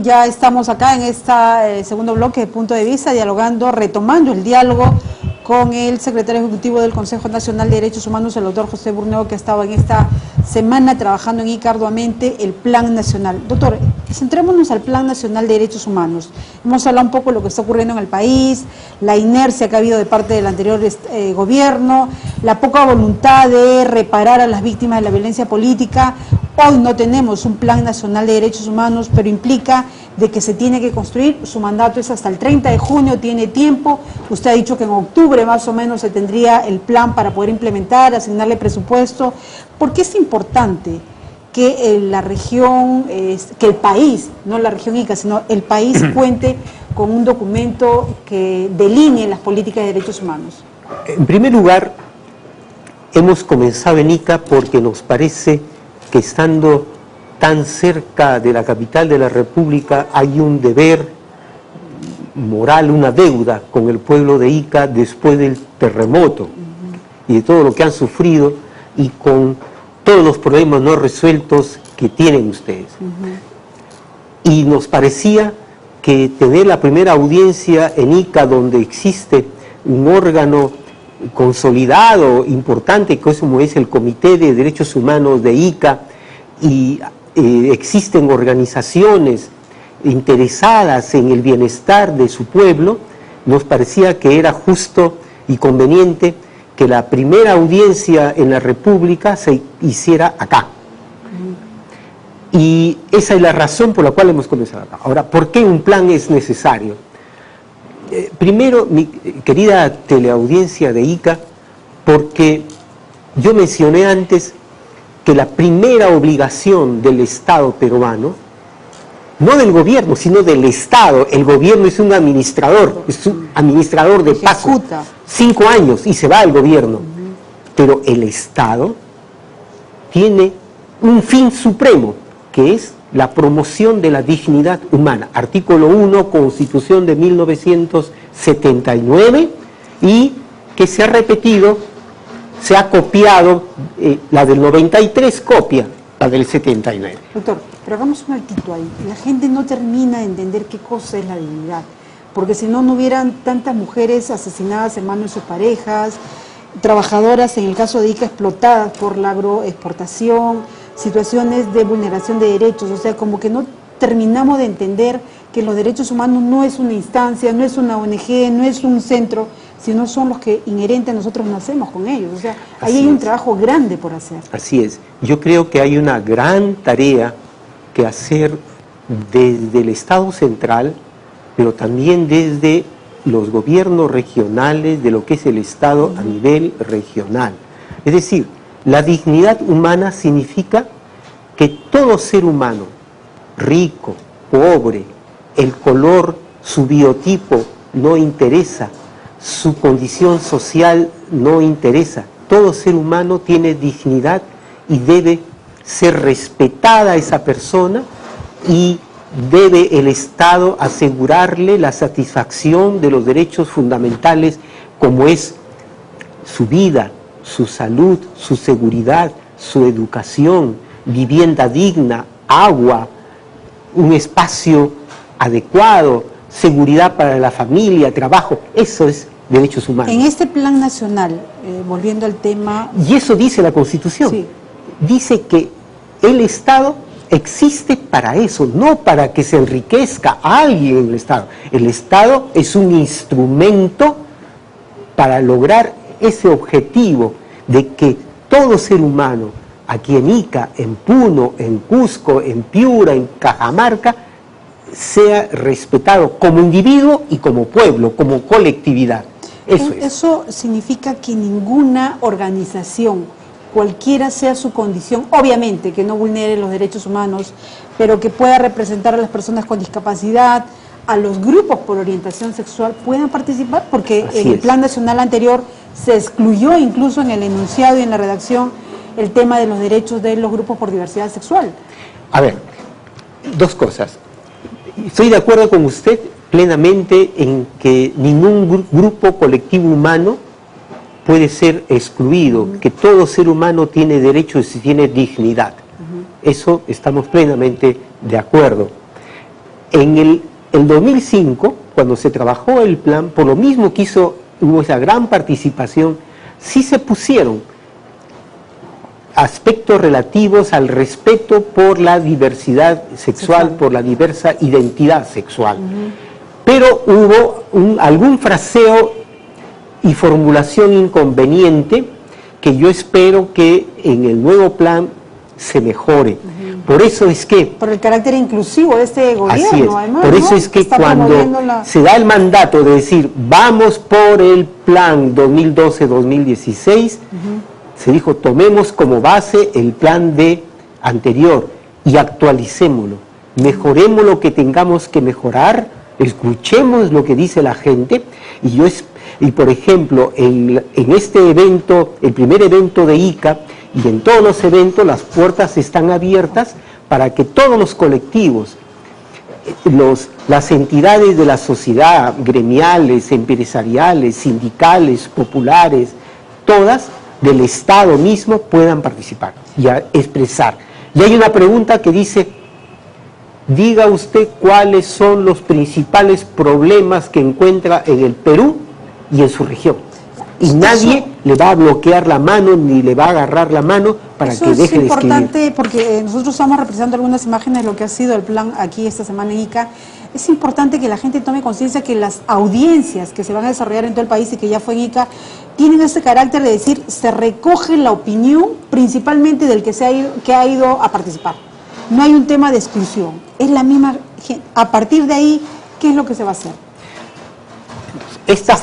Bien, ya estamos acá en este segundo bloque de Punto de Vista, dialogando, retomando el diálogo con el secretario ejecutivo del Consejo Nacional de Derechos Humanos, el doctor José Burneo, que ha estado en esta semana trabajando en ICA arduamente el Plan Nacional. Doctor, centrémonos al Plan Nacional de Derechos Humanos. Hemos hablado un poco de lo que está ocurriendo en el país, la inercia que ha habido de parte del anterior gobierno, la poca voluntad de reparar a las víctimas de la violencia política. Hoy no tenemos un Plan Nacional de Derechos Humanos, pero implica de que se tiene que construir. Su mandato es hasta el 30 de junio, tiene tiempo. Usted ha dicho que en octubre más o menos se tendría el plan para poder implementar, asignarle presupuesto. ¿Por qué es importante que la región, que el país, no la región ICA, sino el país cuente con un documento que delinee las políticas de derechos humanos? En primer lugar, hemos comenzado en ICA porque nos parece que estando tan cerca de la capital de la República hay un deber moral, una deuda con el pueblo de Ica después del terremoto y de todo lo que han sufrido y con todos los problemas no resueltos que tienen ustedes. Y nos parecía que tener la primera audiencia en Ica, donde existe un órgano consolidado, importante, como es el Comité de Derechos Humanos de Ica, y existen organizaciones interesadas en el bienestar de su pueblo, nos parecía que era justo y conveniente que la primera audiencia en la República se hiciera acá. Y esa es la razón por la cual hemos comenzado acá. Ahora, ¿por qué un plan es necesario? Primero, mi querida teleaudiencia de Ica, porque yo mencioné antes que la primera obligación del Estado peruano, no del gobierno, sino del Estado, el gobierno es un administrador de paso, 5 años y se va al gobierno, pero el Estado tiene un fin supremo, que es la promoción de la dignidad humana. Artículo 1, Constitución de 1979, y que se ha repetido, se ha copiado, la del 93 copia la del 79. Doctor, pero hagamos un altito ahí. La gente no termina de entender qué cosa es la dignidad, porque si no, no hubieran tantas mujeres asesinadas en manos de sus parejas, trabajadoras, en el caso de Ica, explotadas por la agroexportación, situaciones de vulneración de derechos. O sea, como que no terminamos de entender que los derechos humanos no es una instancia, no es una ONG, no es un centro, sino son los que inherentes nosotros nacemos con ellos. O sea, ahí hay un trabajo grande por hacer. Así es. Yo creo que hay una gran tarea que hacer desde el Estado central, pero también desde los gobiernos regionales, de lo que es el Estado a nivel regional. Es decir, la dignidad humana significa que todo ser humano, rico, pobre, el color, su biotipo no interesa, su condición social no interesa. Todo ser humano tiene dignidad y debe ser respetada esa persona, y debe el Estado asegurarle la satisfacción de los derechos fundamentales, como es su vida, su salud, su seguridad, su educación, vivienda digna, agua, un espacio adecuado, seguridad para la familia, trabajo. Eso es derechos humanos. En este plan nacional, volviendo al tema... Y eso dice la Constitución. Sí. Dice que el Estado existe para eso, no para que se enriquezca a alguien en el Estado. El Estado es un instrumento para lograr ese objetivo de que todo ser humano, aquí en Ica, en Puno, en Cusco, en Piura, en Cajamarca, sea respetado como individuo y como pueblo, como colectividad. Eso significa que ninguna organización, cualquiera sea su condición, obviamente que no vulnere los derechos humanos, pero que pueda representar a las personas con discapacidad, a los grupos por orientación sexual, puedan participar, porque en el Plan Nacional anterior se excluyó incluso en el enunciado y en la redacción el tema de los derechos de los grupos por diversidad sexual. A ver, dos cosas. Estoy de acuerdo con usted plenamente en que ningún grupo colectivo humano puede ser excluido, que todo ser humano tiene derechos y tiene dignidad. Eso estamos plenamente de acuerdo. En el 2005, cuando se trabajó el plan, por lo mismo que hubo esa gran participación, sí se pusieron aspectos relativos al respeto por la diversidad sexual, por la diversa identidad sexual. Pero hubo algún fraseo y formulación inconveniente que yo espero que en el nuevo plan se mejore. Por eso es que... Por el carácter inclusivo de este gobierno, así es. además, por eso ¿no? es que Está cuando promoviendo se da el mandato de decir, vamos por el plan 2012-2016, se dijo, tomemos como base el plan anterior y actualicémoslo, mejoremos lo que tengamos que mejorar, escuchemos lo que dice la gente, y por ejemplo, en este evento, el primer evento de ICA, y en todos los eventos las puertas están abiertas para que todos los colectivos, las entidades de la sociedad, gremiales, empresariales, sindicales, populares, todas del Estado mismo puedan participar y expresar. Y hay una pregunta que dice, diga usted cuáles son los principales problemas que encuentra en el Perú y en su región. Y nadie le va a bloquear la mano ni le va a agarrar la mano para que deje de escribir. Eso es importante porque nosotros estamos representando algunas imágenes de lo que ha sido el plan aquí esta semana en ICA. Es importante que la gente tome conciencia que las audiencias que se van a desarrollar en todo el país y que ya fue en ICA tienen este carácter de decir, se recoge la opinión principalmente del que ha ido a participar. No hay un tema de exclusión, es la misma gente. A partir de ahí, ¿qué es lo que se va a hacer? Esta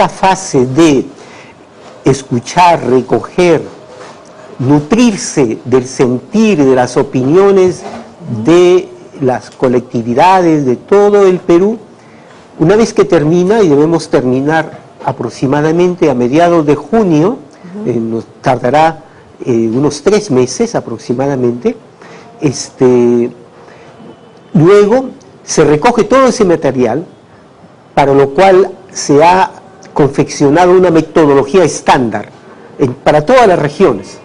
fase de escuchar, recoger, nutrirse del sentir, de las opiniones de las colectividades de todo el Perú, una vez que termina, y debemos terminar aproximadamente a mediados de junio, nos tardará unos 3 meses aproximadamente, luego se recoge todo ese material, para lo cual se ha confeccionado una metodología estándar para todas las regiones,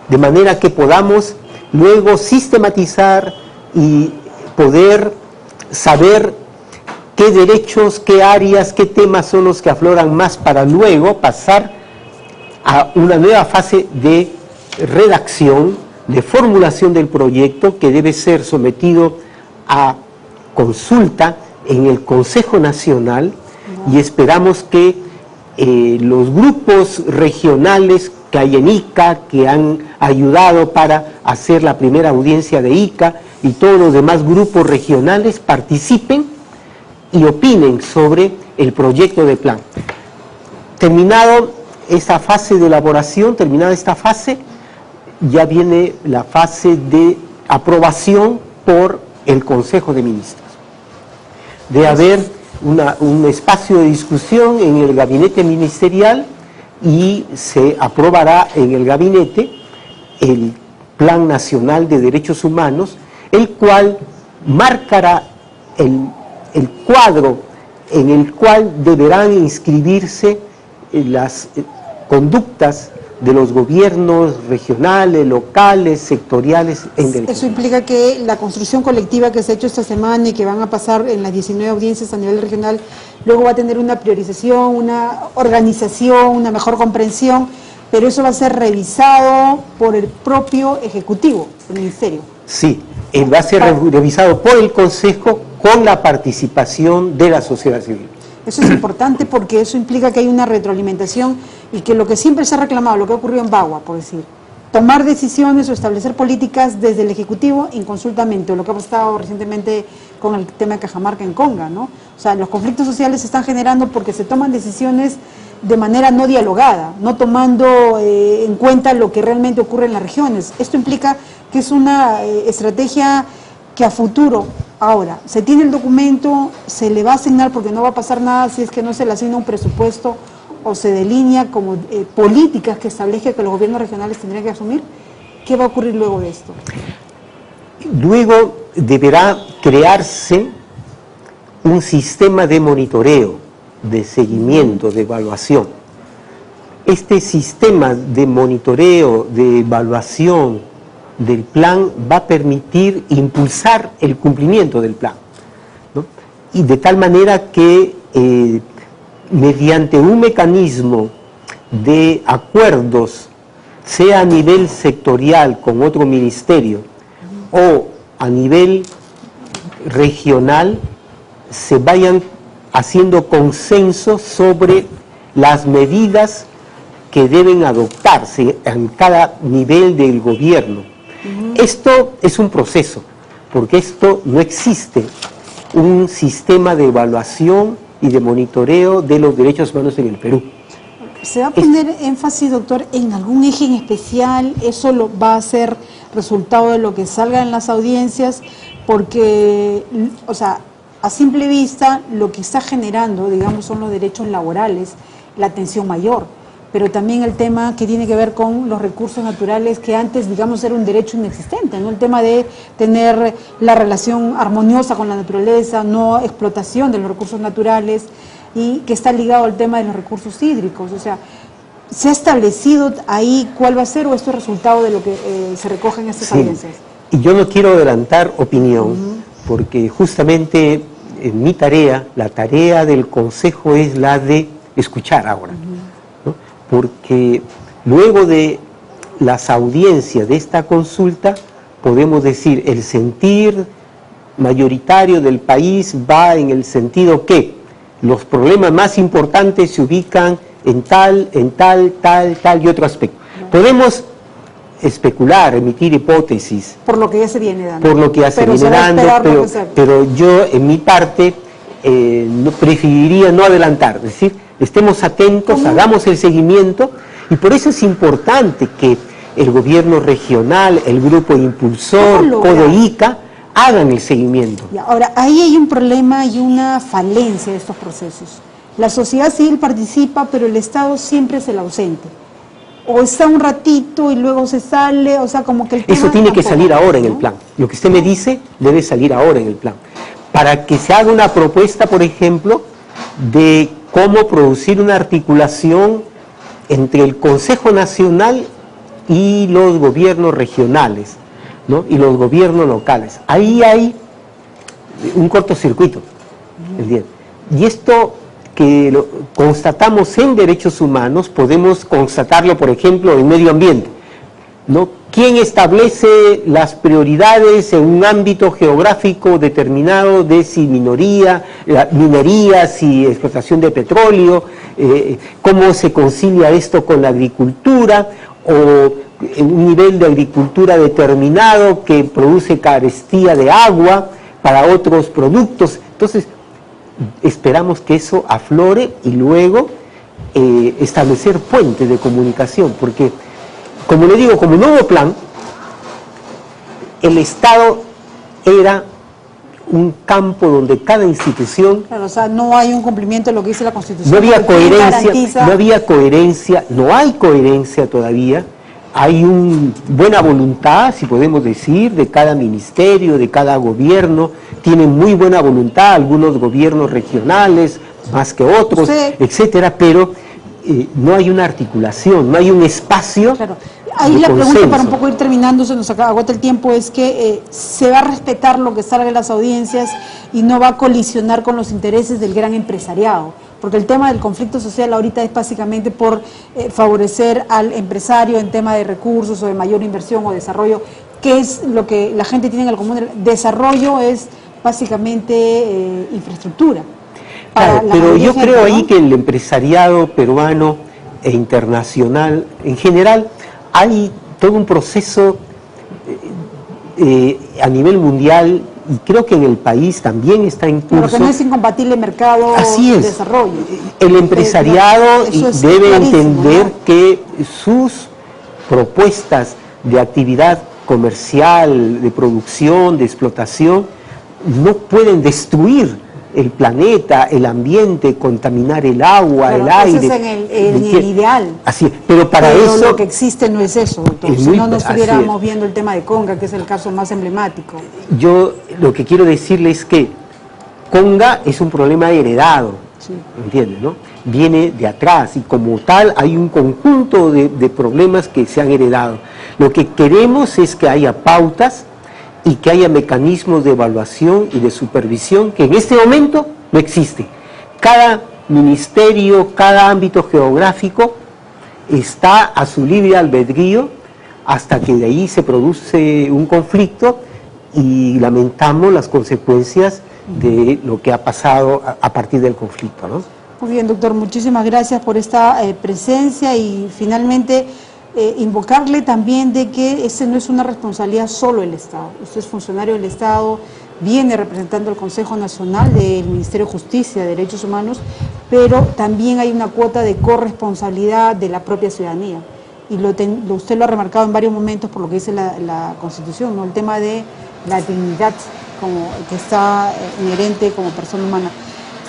de manera que podamos luego sistematizar y poder saber qué derechos, qué áreas, qué temas son los que afloran más para luego pasar a una nueva fase de redacción, de formulación del proyecto que debe ser sometido a consulta en el Consejo Nacional y esperamos que los grupos regionales que hay en ICA, que han ayudado para hacer la primera audiencia de ICA y todos los demás grupos regionales participen y opinen sobre el proyecto de plan. Terminado esta fase de elaboración, terminada esta fase, ya viene la fase de aprobación por el Consejo de Ministros. De haber un espacio de discusión en el gabinete ministerial y se aprobará en el gabinete el Plan Nacional de Derechos Humanos, el cual marcará el cuadro en el cual deberán inscribirse las conductas de los gobiernos regionales, locales, sectoriales en derechos. Eso implica que la construcción colectiva que se ha hecho esta semana y que van a pasar en las 19 audiencias a nivel regional, luego va a tener una priorización, una organización, una mejor comprensión, pero eso va a ser revisado por el propio Ejecutivo, el Ministerio. Sí, va a ser revisado por el Consejo con la participación de la sociedad civil. Eso es importante porque eso implica que hay una retroalimentación y que lo que siempre se ha reclamado, lo que ha ocurrido en Bagua, por decir, tomar decisiones o establecer políticas desde el Ejecutivo inconsultamente, o lo que ha pasado recientemente con el tema de Cajamarca en Conga, ¿no? O sea, los conflictos sociales se están generando porque se toman decisiones de manera no dialogada, no tomando en cuenta lo que realmente ocurre en las regiones. Esto implica que es una estrategia que a futuro, ahora, se tiene el documento, se le va a asignar porque no va a pasar nada si es que no se le asigna un presupuesto o se delinea como políticas que establezca que los gobiernos regionales tendrían que asumir. ¿Qué va a ocurrir luego de esto? Luego deberá crearse un sistema de monitoreo, de seguimiento, de evaluación. Este sistema de monitoreo, de evaluación, del plan va a permitir impulsar el cumplimiento del plan, ¿no? Y de tal manera que mediante un mecanismo de acuerdos, sea a nivel sectorial con otro ministerio o a nivel regional, se vayan haciendo consensos sobre las medidas que deben adoptarse en cada nivel del gobierno. Esto es un proceso, porque esto no existe un sistema de evaluación y de monitoreo de los derechos humanos en el Perú. ¿Se va a poner énfasis, doctor, en algún eje en especial? ¿Eso va a ser resultado de lo que salga en las audiencias? Porque, o sea, a simple vista, lo que está generando, digamos, son los derechos laborales, la atención mayor, pero también el tema que tiene que ver con los recursos naturales, que antes, digamos, era un derecho inexistente, ¿no? El tema de tener la relación armoniosa con la naturaleza, no explotación de los recursos naturales, y que está ligado al tema de los recursos hídricos. O sea, ¿se ha establecido ahí cuál va a ser o esto es resultado de lo que se recoge en estas audiencias? Y yo no quiero adelantar opinión, porque justamente en mi tarea, la tarea del Consejo es la de escuchar ahora, ¿no? Porque luego de las audiencias de esta consulta, podemos decir, el sentir mayoritario del país va en el sentido que los problemas más importantes se ubican en tal y otro aspecto. Podemos especular, emitir hipótesis. Por lo que ya se viene dando. Por lo que ya se viene dando, pero yo en mi parte preferiría no adelantar. Es decir, estemos atentos, hagamos el seguimiento, y por eso es importante que el gobierno regional, el grupo impulsor, CODEICA, hagan el seguimiento. Ahora, ahí hay un problema y una falencia de estos procesos. La sociedad civil participa, pero el Estado siempre es el ausente. O está un ratito y luego se sale, o sea, como que el tema eso tiene que salir ahora en ¿no? el plan. Lo que usted me dice debe salir ahora en el plan. Para que se haga una propuesta, por ejemplo, de cómo producir una articulación entre el Consejo Nacional y los gobiernos regionales, ¿no? Y los gobiernos locales. Ahí hay un cortocircuito, ¿entiendes? Y esto que lo constatamos en derechos humanos, podemos constatarlo, por ejemplo, en medio ambiente, ¿no? ¿Quién establece las prioridades en un ámbito geográfico determinado de si minería, si explotación de petróleo? ¿Cómo se concilia esto con la agricultura? ¿O en un nivel de agricultura determinado que produce carestía de agua para otros productos? Entonces, esperamos que eso aflore y luego establecer puentes de comunicación, porque, como le digo, como nuevo plan, el Estado era un campo donde cada institución... Claro, o sea, no hay un cumplimiento de lo que dice la Constitución. No había coherencia, no hay coherencia todavía. Hay una buena voluntad, si podemos decir, de cada ministerio, de cada gobierno. Tienen muy buena voluntad algunos gobiernos regionales, más que otros, etcétera, pero no hay una articulación, no hay un espacio. Claro. Ahí la pregunta, para un poco ir terminando, se nos agota el tiempo, es que se va a respetar lo que salga en las audiencias y no va a colisionar con los intereses del gran empresariado, porque el tema del conflicto social ahorita es básicamente por favorecer al empresario en tema de recursos o de mayor inversión o desarrollo, que es lo que la gente tiene en el común. Desarrollo es básicamente infraestructura. Claro, pero yo creo ahí que el empresariado peruano e internacional en general, hay todo un proceso a nivel mundial, y creo que en el país también está en curso. Pero que no es incompatible mercado y desarrollo. El empresariado debe entender, ¿no?, que sus propuestas de actividad comercial, de producción, de explotación, no pueden destruir el planeta, el ambiente, contaminar el agua, el aire. Eso es en el ideal. Así es, pero eso... lo que existe no es eso, doctor. Si no, no estuviéramos viendo el tema de Conga, que es el caso más emblemático. Yo lo que quiero decirle es que Conga es un problema heredado, ¿entiendes, no? Viene de atrás y como tal hay un conjunto de problemas que se han heredado. Lo que queremos es que haya pautas y que haya mecanismos de evaluación y de supervisión que en este momento no existen. Cada ministerio, cada ámbito geográfico está a su libre albedrío hasta que de ahí se produce un conflicto y lamentamos las consecuencias de lo que ha pasado a partir del conflicto, ¿no? Muy bien, doctor, muchísimas gracias por esta presencia y finalmente invocarle también de que ese no es una responsabilidad solo del Estado. Usted es funcionario del Estado, viene representando el Consejo Nacional del Ministerio de Justicia, de Derechos Humanos, pero también hay una cuota de corresponsabilidad de la propia ciudadanía. Y usted lo ha remarcado en varios momentos por lo que dice la Constitución, ¿no? El tema de la dignidad como que está inherente como persona humana.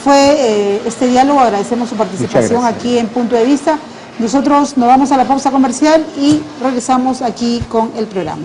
Fue este diálogo, agradecemos su participación aquí en Punto de Vista. Nosotros nos vamos a la pausa comercial y regresamos aquí con el programa.